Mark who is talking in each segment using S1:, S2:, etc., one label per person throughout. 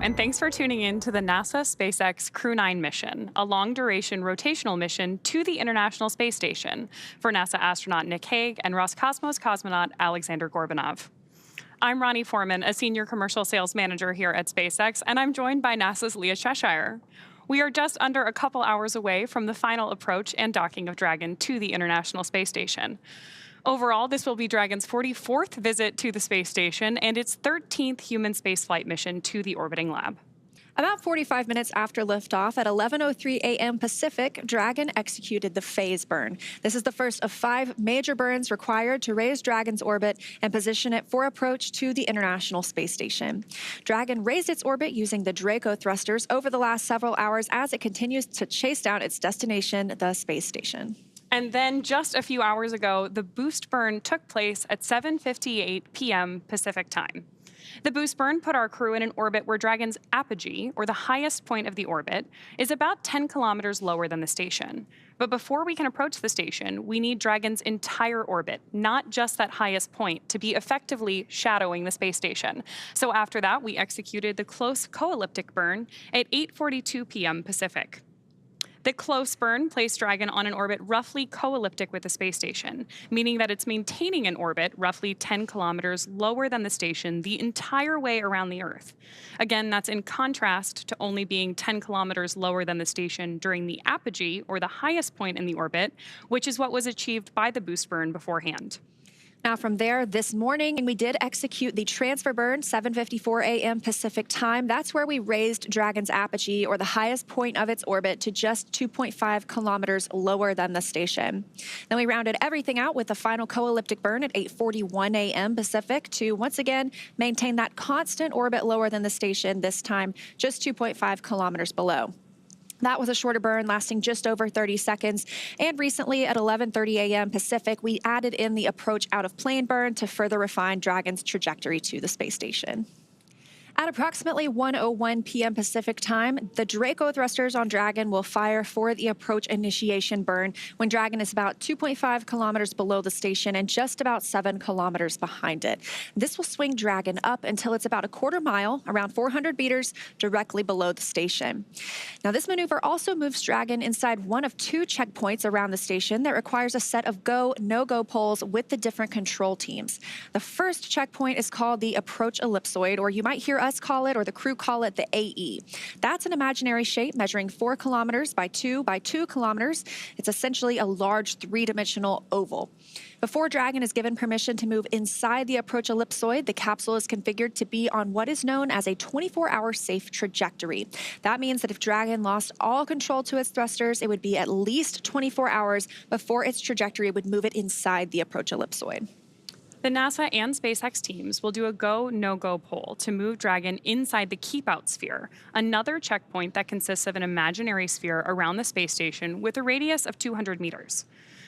S1: and thanks for tuning in to the NASA SpaceX Crew-9 mission, a long-duration rotational mission to the International Space Station for NASA astronaut Nick Hague and Roscosmos cosmonaut Alexsandr Gorbunov. I'm Ronnie Foreman, a senior commercial sales manager here at SpaceX, and I'm joined by NASA's Leah Cheshire. We are just under a couple hours away from the final approach and docking of Dragon to the International Space Station. Overall, this will be Dragon's 44th visit to the space station and its 13th human spaceflight mission to the orbiting lab.
S2: About 45 minutes after liftoff at 11:03 a.m. Pacific, Dragon executed the phase burn. This is the first of 5 major burns required to raise Dragon's orbit and position it for approach to the International Space Station. Dragon raised its orbit using the Draco thrusters over the last several hours as it continues to chase down its destination, the space station.
S1: And then just a few hours ago, the boost burn took place at 7:58 p.m. Pacific time. The boost burn put our crew in an orbit where Dragon's apogee, or the highest point of the orbit, is about 10 kilometers lower than the station. But before we can approach the station, we need Dragon's entire orbit, not just that highest point, to be effectively shadowing the space station. So after that, we executed the close co-elliptic burn at 8:42 p.m. Pacific. The close burn placed Dragon on an orbit roughly co-elliptic with the space station, meaning that it's maintaining an orbit roughly 10 kilometers lower than the station the entire way around the Earth. Again, that's in contrast to only being 10 kilometers lower than the station during the apogee, or the highest point in the orbit, which is what was achieved by the boost burn beforehand.
S2: Now from there, this morning, we did execute the transfer burn, 7:54 a.m. Pacific time. That's where we raised Dragon's apogee, or the highest point of its orbit, to just 2.5 kilometers lower than the station. Then we rounded everything out with the final co-elliptic burn at 8:41 a.m. Pacific to once again maintain that constant orbit lower than the station, this time just 2.5 kilometers below. That was a shorter burn lasting just over 30 seconds. And recently at 11:30 a.m. Pacific, we added in the approach out of plane burn to further refine Dragon's trajectory to the space station. At approximately 1:01 p.m. Pacific time, the Draco thrusters on Dragon will fire for the approach initiation burn when Dragon is about 2.5 kilometers below the station and just about 7 kilometers behind it. This will swing Dragon up until it's about a quarter mile, around 400 meters, directly below the station. Now, this maneuver also moves Dragon inside one of 2 checkpoints around the station that requires a set of go, no-go poles with the different control teams. The first checkpoint is called the approach ellipsoid, or you might hear us call it, or the crew call it, the AE. That's an imaginary shape measuring 4 kilometers by 2 kilometers. It's essentially a large 3-dimensional oval. Before Dragon is given permission to move inside the approach ellipsoid, the capsule is configured to be on what is known as a 24-hour safe trajectory. That means that if Dragon lost all control to its thrusters, it would be at least 24 hours before its trajectory would move it inside the approach ellipsoid.
S1: The NASA and SpaceX teams will do a go, no-go poll to move Dragon inside the keep-out sphere, another checkpoint that consists of an imaginary sphere around the space station with a radius of 200 meters.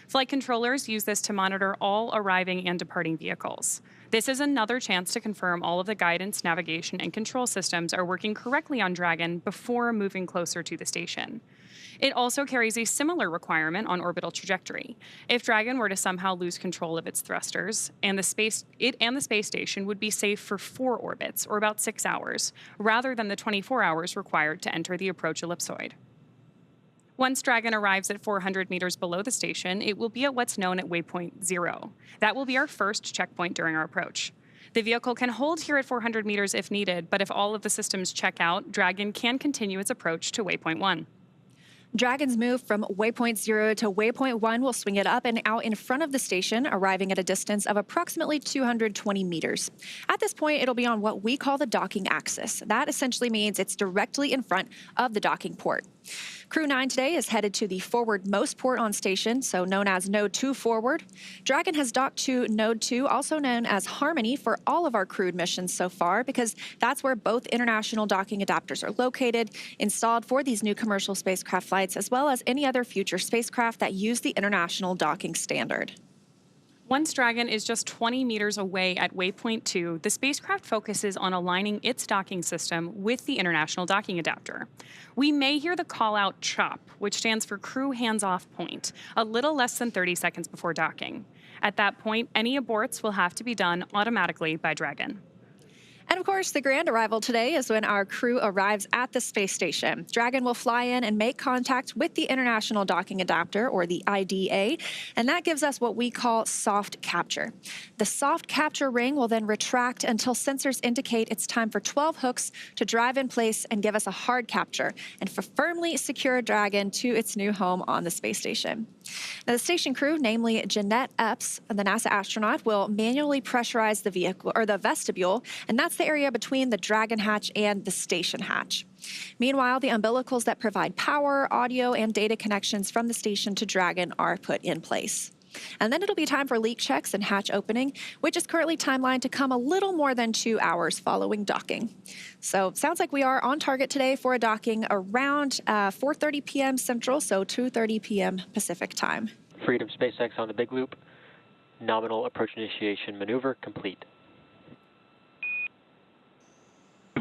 S1: Flight controllers use this to monitor all arriving and departing vehicles. This is another chance to confirm all of the guidance, navigation, and control systems are working correctly on Dragon before moving closer to the station. It also carries a similar requirement on orbital trajectory. If Dragon were to somehow lose control of its thrusters, it and the space station would be safe for 4 orbits, or about 6 hours, rather than the 24 hours required to enter the approach ellipsoid. Once Dragon arrives at 400 meters below the station, it will be at what's known at waypoint 0. That will be our first checkpoint during our approach. The vehicle can hold here at 400 meters if needed, but if all of the systems check out, Dragon can continue its approach to waypoint 1.
S2: Dragon's move from waypoint 0 to waypoint 1 will swing it up and out in front of the station, arriving at a distance of approximately 220 meters. At this point, it'll be on what we call the docking axis. That essentially means it's directly in front of the docking port. Crew-9 today is headed to the forward-most port on station, so known as Node 2 forward. Dragon has docked to Node 2, also known as Harmony, for all of our crewed missions so far, because that's where both international docking adapters are located, installed for these new commercial spacecraft flights, as well as any other future spacecraft that use the international docking standard.
S1: Once Dragon is just 20 meters away at waypoint 2, the spacecraft focuses on aligning its docking system with the International Docking Adapter. We may hear the call-out CHOP, which stands for Crew Hands-Off Point, a little less than 30 seconds before docking. At that point, any aborts will have to be done automatically by Dragon.
S2: And of course, the grand arrival today is when our crew arrives at the space station. Dragon will fly in and make contact with the International Docking Adapter, or the IDA, and that gives us what we call soft capture. The soft capture ring will then retract until sensors indicate it's time for 12 hooks to drive in place and give us a hard capture and for firmly secure Dragon to its new home on the space station. Now, the station crew, namely Jeanette Epps, the NASA astronaut, will manually pressurize the vehicle or the vestibule, and that's the area between the Dragon hatch and the station hatch. Meanwhile, the umbilicals that provide power, audio, and data connections from the station to Dragon are put in place. And then it'll be time for leak checks and hatch opening, which is currently timelined to come a little more than 2 hours following docking. So sounds like we are on target today for a docking around 4:30 p.m. Central, so 2:30 p.m. Pacific time.
S3: Freedom SpaceX on the big loop. Nominal approach initiation maneuver complete.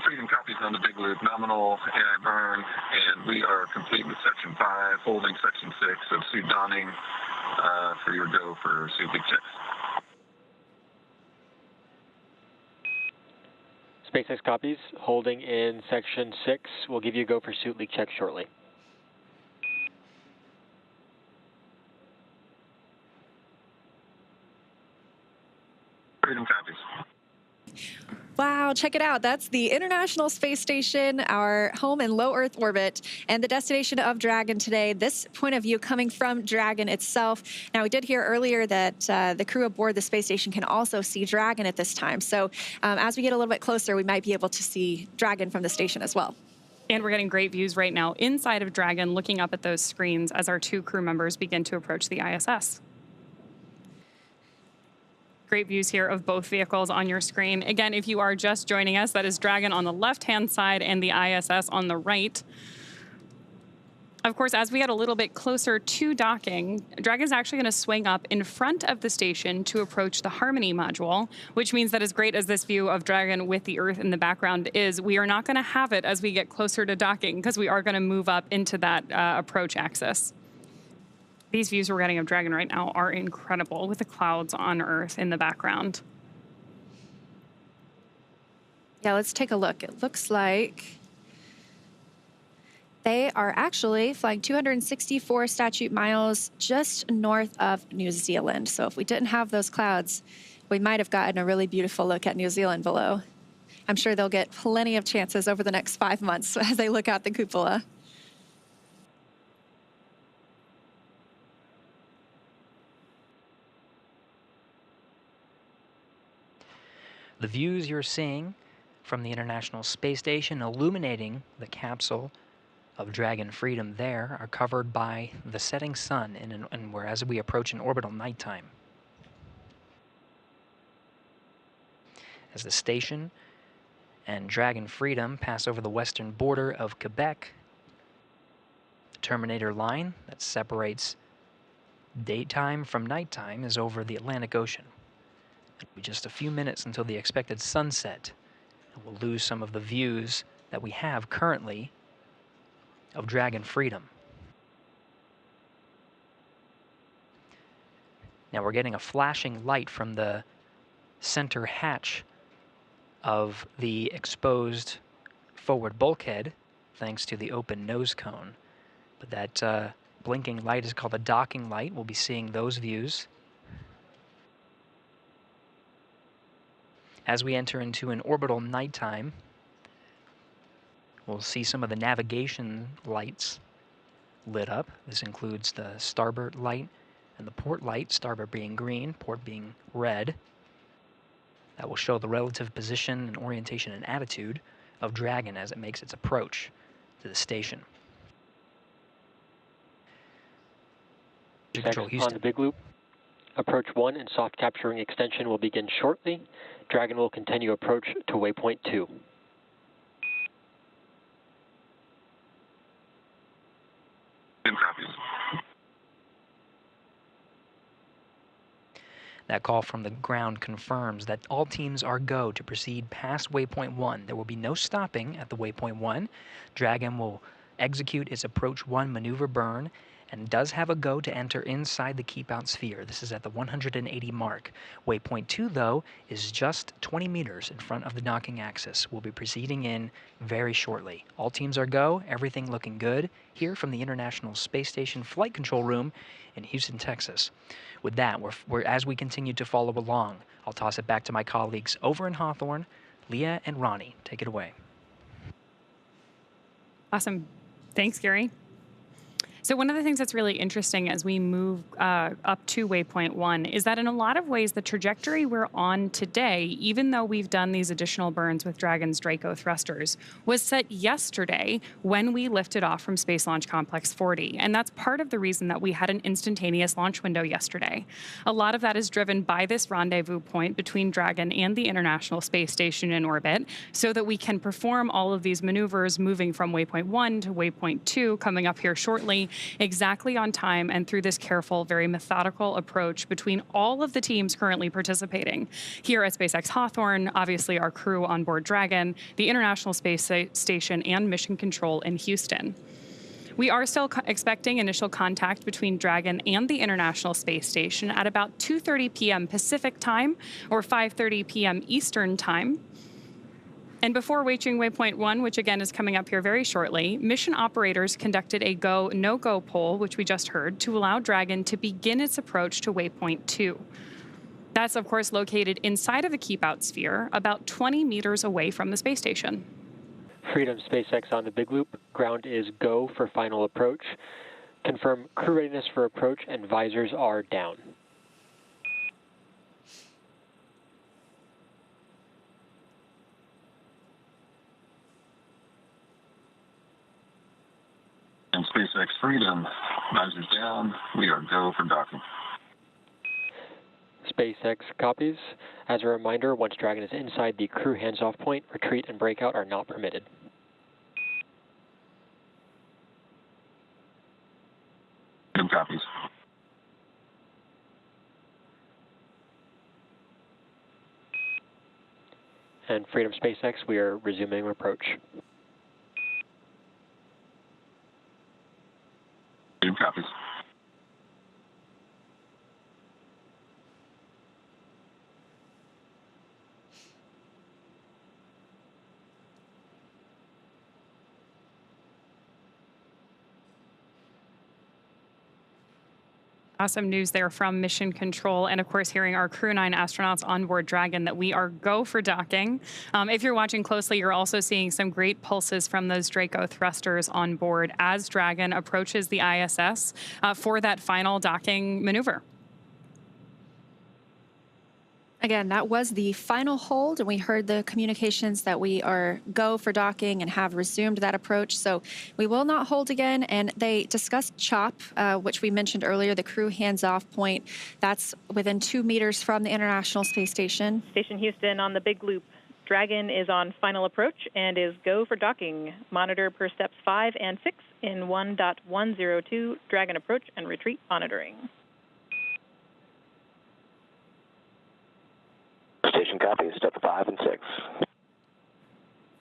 S4: Freedom copies on the big loop, nominal AI burn, and we are complete with section 5, holding section 6 of suit donning for your go for suit leak checks.
S3: SpaceX copies, holding in section 6. We'll give you a go for suit leak check shortly.
S4: Freedom copies.
S2: Wow, check it out. That's the International Space Station, our home in low Earth orbit, and the destination of Dragon today. This point of view coming from Dragon itself. Now, we did hear earlier that the crew aboard the space station can also see Dragon at this time. So as we get a little bit closer, we might be able to see Dragon from the station as well.
S1: And we're getting great views right now inside of Dragon, looking up at those screens as our 2 crew members begin to approach the ISS. Great views here of both vehicles on your screen. Again, if you are just joining us, that is Dragon on the left-hand side and the ISS on the right. Of course, as we get a little bit closer to docking, Dragon is actually going to swing up in front of the station to approach the Harmony module, which means that as great as this view of Dragon with the Earth in the background is, we are not going to have it as we get closer to docking because we are going to move up into that approach axis. These views we're getting of Dragon right now are incredible with the clouds on Earth in the background.
S2: Yeah, let's take a look. It looks like they are actually flying 264 statute miles just north of New Zealand. So if we didn't have those clouds, we might have gotten a really beautiful look at New Zealand below. I'm sure they'll get plenty of chances over the next 5 months as they look out the cupola.
S5: The views you're seeing from the International Space Station illuminating the capsule of Dragon Freedom there are covered by the setting sun and whereas we approach an orbital nighttime. As the station and Dragon Freedom pass over the western border of Quebec, the terminator line that separates daytime from nighttime is over the Atlantic Ocean. It'll be just a few minutes until the expected sunset, and we'll lose some of the views that we have currently of Dragon Freedom. Now we're getting a flashing light from the center hatch of the exposed forward bulkhead, thanks to the open nose cone. But that blinking light is called a docking light. We'll be seeing those views. As we enter into an orbital nighttime, we'll see some of the navigation lights lit up. This includes the starboard light and the port light, starboard being green, port being red. That will show the relative position and orientation and attitude of Dragon as it makes its approach to the station.
S3: Control Houston. On the big loop. Approach 1 and soft capturing extension will begin shortly. Dragon will continue approach to waypoint 2.
S5: That call from the ground confirms that all teams are go to proceed past waypoint 1. There will be no stopping at the waypoint 1. Dragon will execute its approach 1 maneuver burn and does have a go to enter inside the keep-out sphere. This is at the 180 mark. Waypoint 2, though, is just 20 meters in front of the docking axis. We'll be proceeding in very shortly. All teams are go, everything looking good here from the International Space Station Flight Control Room in Houston, Texas. With that, as we continue to follow along, I'll toss it back to my colleagues over in Hawthorne. Leah and Ronnie, take it away.
S1: Awesome. Thanks, Gary. So one of the things that's really interesting as we move up to waypoint 1 is that in a lot of ways, the trajectory we're on today, even though we've done these additional burns with Dragon's Draco thrusters, was set yesterday when we lifted off from Space Launch Complex 40. And that's part of the reason that we had an instantaneous launch window yesterday. A lot of that is driven by this rendezvous point between Dragon and the International Space Station in orbit, so that we can perform all of these maneuvers moving from waypoint 1 to waypoint 2, coming up here shortly, exactly on time and through this careful, very methodical approach between all of the teams currently participating. Here at SpaceX Hawthorne, obviously our crew on board Dragon, the International Space Station, and Mission Control in Houston. We are still expecting initial contact between Dragon and the International Space Station at about 2:30 p.m. Pacific time or 5:30 p.m. Eastern time. And before reaching waypoint 1, which again is coming up here very shortly, mission operators conducted a go, no-go poll, which we just heard, to allow Dragon to begin its approach to waypoint 2. That's, of course, located inside of the keep-out sphere, about 20 meters away from the space station.
S3: Freedom SpaceX on the big loop. Ground is go for final approach. Confirm crew readiness for approach and visors are down.
S4: And SpaceX Freedom, visors down, we are go for docking.
S3: SpaceX copies. As a reminder, once Dragon is inside the crew hands-off point, retreat and breakout are not permitted.
S4: Freedom copies.
S3: And Freedom SpaceX, we are resuming approach.
S4: Freedom copies.
S1: Awesome news there from Mission Control, and of course hearing our Crew-9 astronauts on board Dragon that we are go for docking. If you're watching closely, you're also seeing some great pulses from those Draco thrusters on board as Dragon approaches the ISS for that final docking maneuver.
S2: Again, that was the final hold, and we heard the communications that we are go for docking and have resumed that approach. So we will not hold again. And they discussed CHOP, which we mentioned earlier, the crew hands-off point. That's within 2 meters from the International Space Station.
S6: Station Houston on the big loop. Dragon is on final approach and is go for docking. Monitor per steps 5 and 6 in 1.102 Dragon approach and retreat monitoring.
S7: Station copies, step 5 and 6.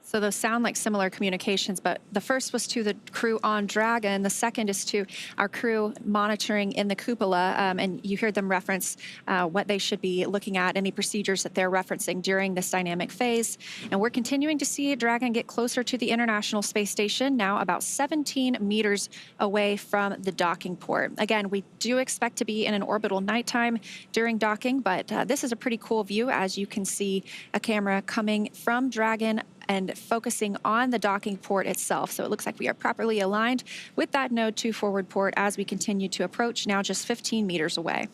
S2: So those sound like similar communications, but the first was to the crew on Dragon. The second is to our crew monitoring in the cupola, and you heard them reference what they should be looking at, any procedures that they're referencing during this dynamic phase. And we're continuing to see Dragon get closer to the International Space Station, now about 17 meters away from the docking port. Again, we do expect to be in an orbital nighttime during docking, but this is a pretty cool view as you can see a camera coming from Dragon and focusing on the docking port itself. So it looks like we are properly aligned with that node 2 forward port as we continue to approach, now just 15 meters away.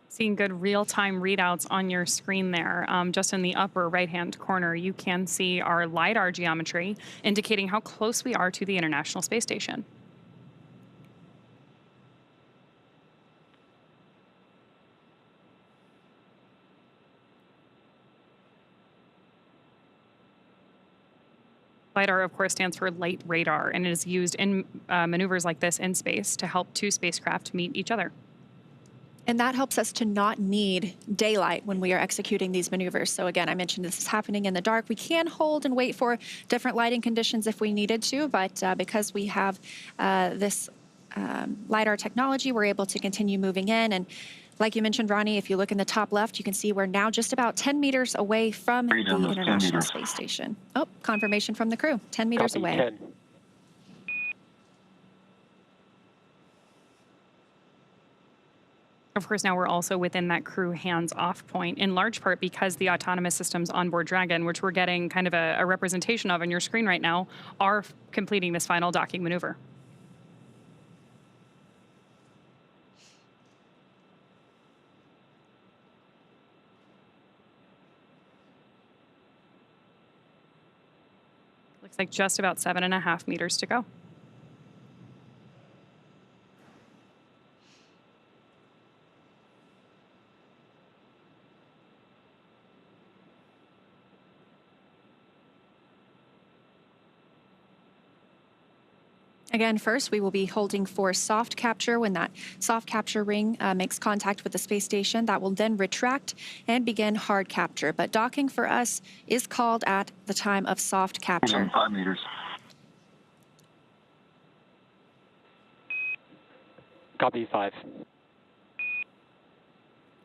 S1: Seeing good real-time readouts on your screen there. Just in the upper right-hand corner, you can see our LiDAR geometry indicating how close we are to the International Space Station. LiDAR, of course, stands for light radar, and it is used in maneuvers like this in space to help two spacecraft meet each other.
S2: And that helps us to not need daylight when we are executing these maneuvers. So again, I mentioned this is happening in the dark. We can hold and wait for different lighting conditions if we needed to, but because we have this LiDAR technology, we're able to continue moving in. And like you mentioned, Ronnie, if you look in the top left, you can see we're now just about 10 meters away from the International Space Station. Oh, confirmation from the crew, 10 meters
S3: Copy,
S2: away.
S3: 10.
S1: Of course, now we're also within that crew hands-off point, in large part because the autonomous systems onboard Dragon, which we're getting kind of a representation of on your screen right now, are completing this final docking maneuver. Looks like just about 7.5 meters to go.
S2: Again, first, we will be holding for soft capture. When that soft capture ring makes contact with the space station, that will then retract and begin hard capture. But docking for us is called at the time of soft capture.
S4: 5 meters.
S3: Copy, 5.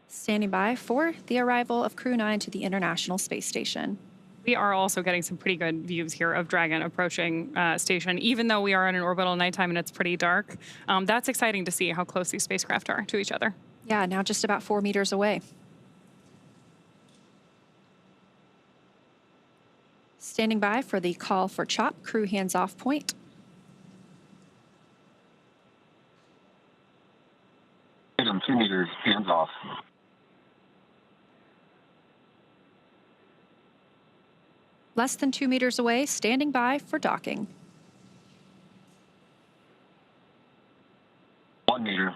S2: Standing by for the arrival of Crew-9 to the International Space Station.
S1: We are also getting some pretty good views here of Dragon approaching station, even though we are in an orbital nighttime and it's pretty dark. That's exciting to see how close these spacecraft are to each other.
S2: Yeah, now just about 4 meters away. Standing by for the call for CHOP, crew hands-off point.
S4: Freedom, 2 meters, hands off.
S2: Less than 2 meters away, standing by for docking.
S4: 1 meter.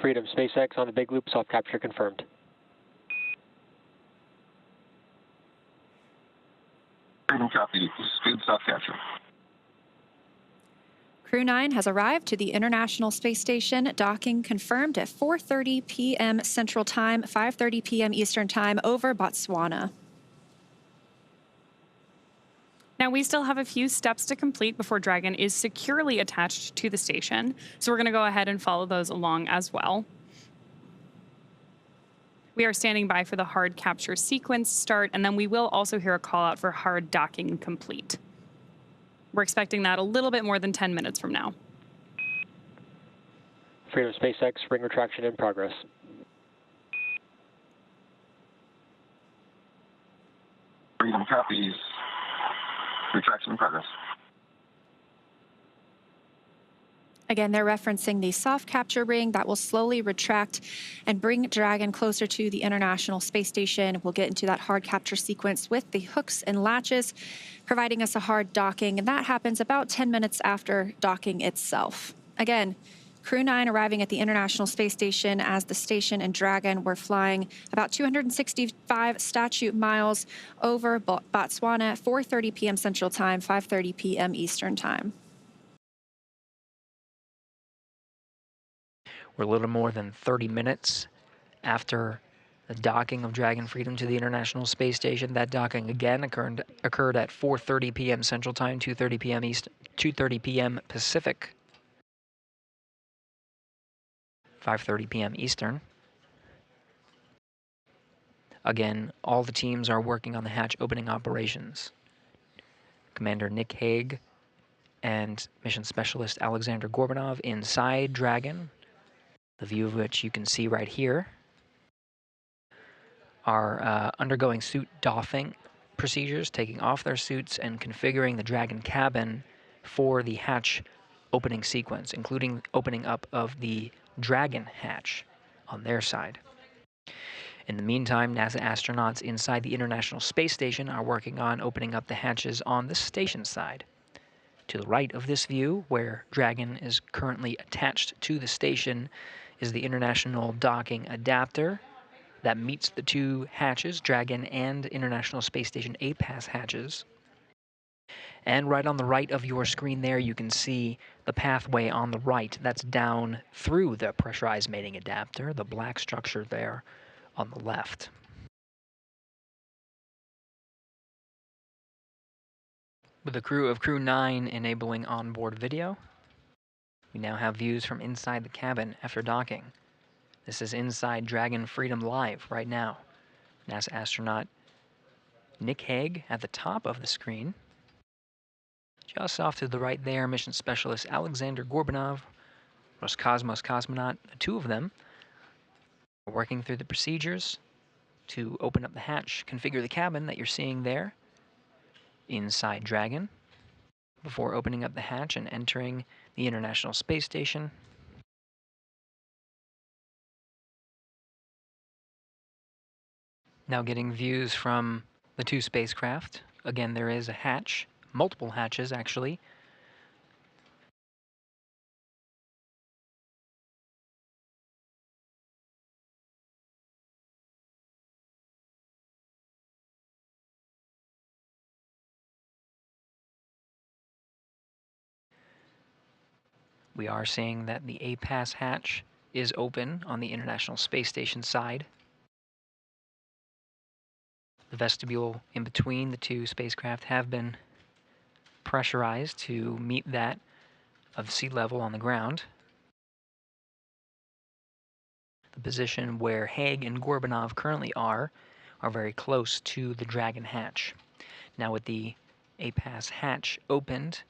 S3: Freedom, SpaceX on the big loop, soft capture confirmed.
S4: Freedom, copy. Speed soft capture.
S2: Crew-9 has arrived to the International Space Station, docking confirmed at 4:30 p.m. Central Time, 5:30 p.m. Eastern Time over Botswana.
S1: Now, we still have a few steps to complete before Dragon is securely attached to the station, so we're going to go ahead and follow those along as well. We are standing by for the hard capture sequence start, and then we will also hear a call out for hard docking complete. We're expecting that a little bit more than 10 minutes from now.
S3: Freedom, SpaceX, ring retraction in progress.
S4: Freedom, copies. Retraction in progress.
S2: Again, they're referencing the soft capture ring that will slowly retract and bring Dragon closer to the International Space Station. We'll get into that hard capture sequence with the hooks and latches, providing us a hard docking, and that happens about 10 minutes after docking itself. Again, Crew-9 arriving at the International Space Station as the station and Dragon were flying about 265 statute miles over Botswana at 4:30 p.m. Central Time, 5:30 p.m. Eastern Time.
S5: We're a little more than 30 minutes after the docking of Dragon Freedom to the International Space Station. That docking again occurred at 4:30 p.m. Central Time, 2:30 p.m. East, 2:30 p.m. Pacific, 5:30 p.m. Eastern. Again, all the teams are working on the hatch opening operations. Commander Nick Hague and Mission Specialist Alexsandr Gorbunov inside Dragon, the view of which you can see right here, are undergoing suit doffing procedures, taking off their suits and configuring the Dragon cabin for the hatch opening sequence, including opening up of the Dragon hatch on their side. In the meantime, NASA astronauts inside the International Space Station are working on opening up the hatches on the station side. To the right of this view, where Dragon is currently attached to the station, is the International Docking Adapter that meets the two hatches, Dragon and International Space Station APAS hatches. And right on the right of your screen there, you can see the pathway on the right that's down through the pressurized mating adapter, the black structure there on the left. With the crew of Crew-9 enabling onboard video, we now have views from inside the cabin after docking. This is inside Dragon Freedom Live right now. NASA astronaut Nick Hague at the top of the screen. Just off to the right there, mission specialist Alexsandr Gorbunov, Roscosmos cosmonaut, the two of them, are working through the procedures to open up the hatch, configure the cabin that you're seeing there inside Dragon, before opening up the hatch and entering the International Space Station. Now getting views from the two spacecraft. Again, there is a hatch, multiple hatches actually. We are seeing that the APAS hatch is open on the International Space Station side. The vestibule in between the two spacecraft have been pressurized to meet that of sea level on the ground. The position where Hague and Gorbunov currently are very close to the Dragon hatch. Now with the APAS hatch opened,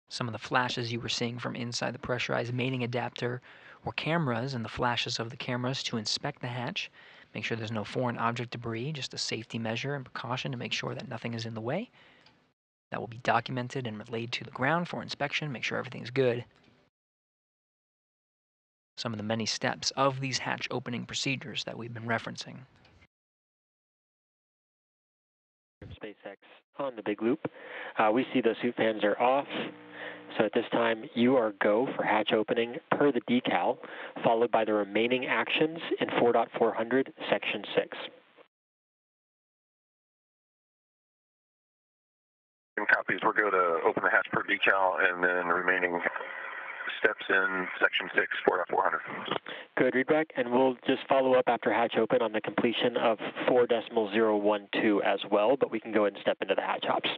S5: some of the flashes you were seeing from inside the pressurized mating adapter were cameras, and the flashes of the cameras to inspect the hatch, make sure there's no foreign object debris, just a safety measure and precaution to make sure that nothing is in the way. That will be documented and relayed to the ground for inspection, make sure everything's good. Some of the many steps of these hatch opening procedures that we've been referencing.
S3: SpaceX on the big loop. We see the suit fans are off. So at this time, you are go for hatch opening per the decal, followed by the remaining actions in 4.400, Section 6.
S4: Copies, we're going to open the hatch per decal and then the remaining steps in Section 6, 4.400.
S3: Good, readback, and we'll just follow up after hatch open on the completion of 4.012 as well, but we can go ahead and step into the hatch hops.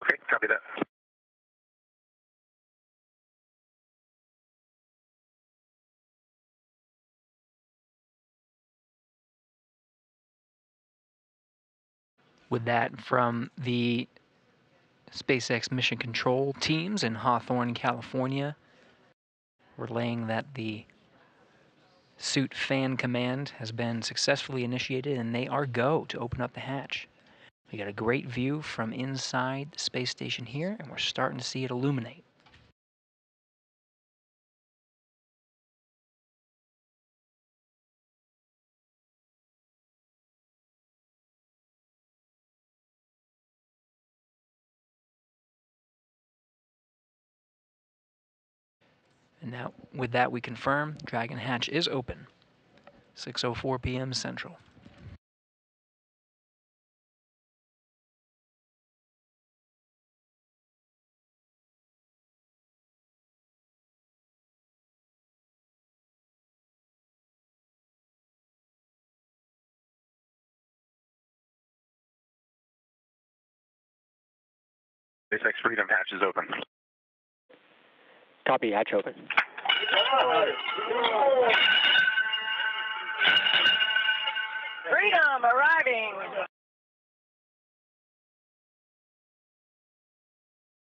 S4: Okay, copy that.
S5: With that from the SpaceX mission control teams in Hawthorne, California, relaying that the suit fan command has been successfully initiated and they are go to open up the hatch. We got a great view from inside the space station here, and we're starting to see it illuminate. And now, with that, we confirm Dragon hatch is open. 6:04 p.m. Central.
S4: SpaceX Freedom hatch is open.
S3: Copy, hatch open.
S8: Freedom arriving.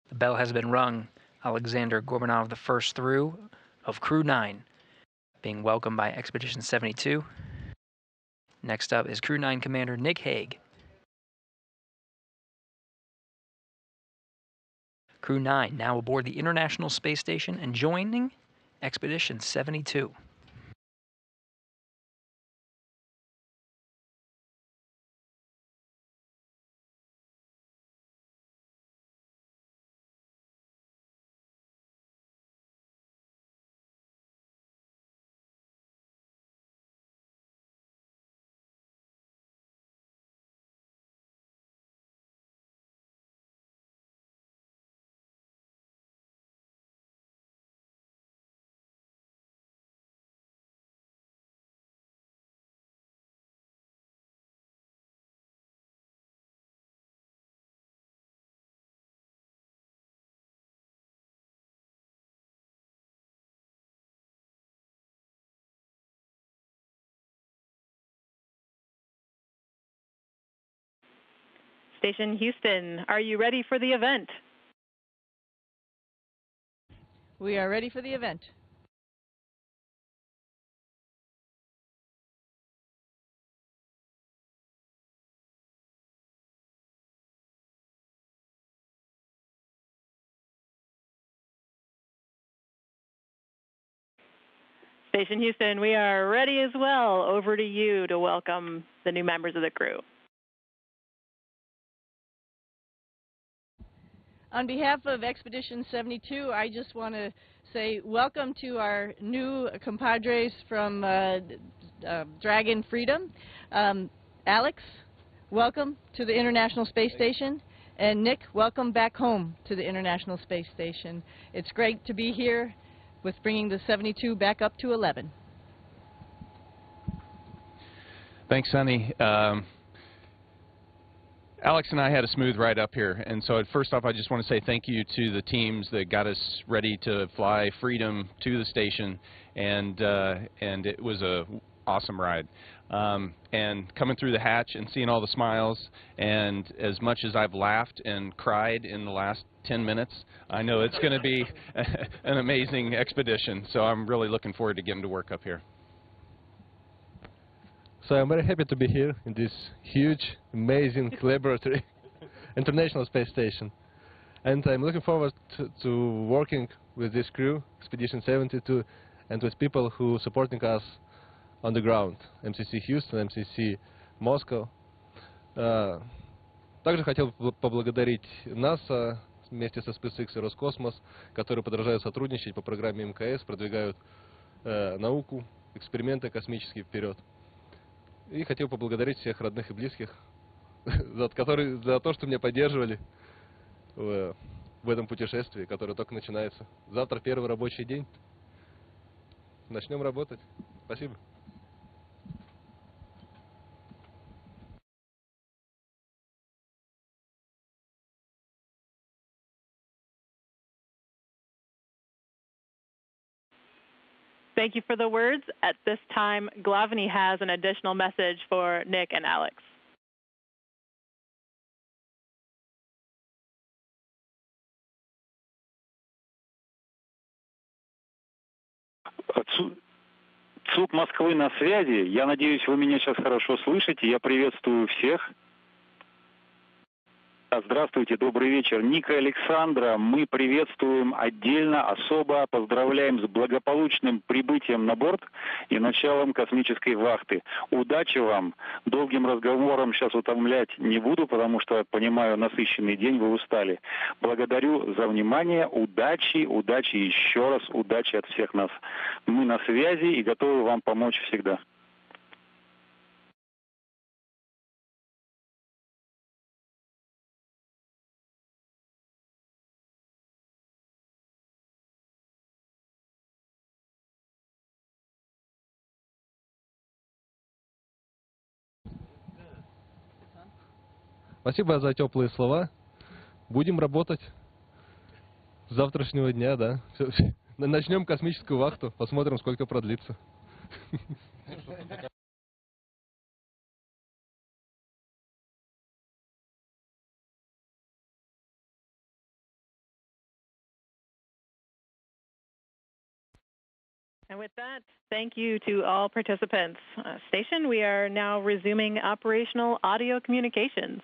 S5: The bell has been rung. Alexsandr Gorbunov, the first through of Crew-9, being welcomed by Expedition 72. Next up is Crew-9 Commander Nick Hague. Crew-9 now aboard the International Space Station and joining Expedition 72.
S6: Station Houston, are you ready for the event?
S8: We are ready for the event.
S6: Station Houston, we are ready as well. Over to you to welcome the new members of the crew.
S8: On behalf of Expedition 72, I just want to say welcome to our new compadres from Dragon Freedom. Alex, welcome to the International Space Station. And Nick, welcome back home to the International Space Station. It's great to be here with bringing the 72 back up to 11.
S9: Thanks, Sunny. Alex and I had a smooth ride up here, and so first off I just want to say thank you to the teams that got us ready to fly Freedom to the station, and it was a awesome ride. And coming through the hatch and seeing all the smiles, and as much as I've laughed and cried in the last 10 minutes, I know it's going to be an amazing expedition, so I'm really looking forward to getting to work up here.
S10: So I'm very happy to be here in this huge, amazing laboratory, International Space Station. And I'm looking forward to working with this crew, Expedition 72, and with people who are supporting us on the ground, МСС Houston, МСС Moscow. Также хотел бы поблагодарить НАСА вместе со SpaceX и Roscosmos, которые продолжают сотрудничать по программе МКС, продвигают науку, эксперименты космические вперед. И хотел поблагодарить всех родных и близких за то, что меня поддерживали в этом путешествии, которое только начинается. Завтра первый рабочий день. Начнем работать. Спасибо.
S6: Thank you for the words. At this time, Glavany has an additional message for Nick and Alex.
S11: ЦУП Москвы на связи. Я надеюсь, вы меня сейчас хорошо слышите. Я приветствую всех. Здравствуйте, добрый вечер. Ника и Александра мы приветствуем отдельно, особо поздравляем с благополучным прибытием на борт и началом космической вахты. Удачи вам. Долгим разговором сейчас утомлять не буду, потому что, понимаю, насыщенный день, вы устали. Благодарю за внимание. Удачи, удачи, еще раз удачи от всех нас. Мы на связи и готовы вам помочь всегда.
S10: Спасибо за теплые слова. Будем работать с завтрашнего дня, да. Начнем космическую вахту, посмотрим, сколько продлится.
S6: And with that, thank you to all participants. Station, we are now resuming operational audio communications.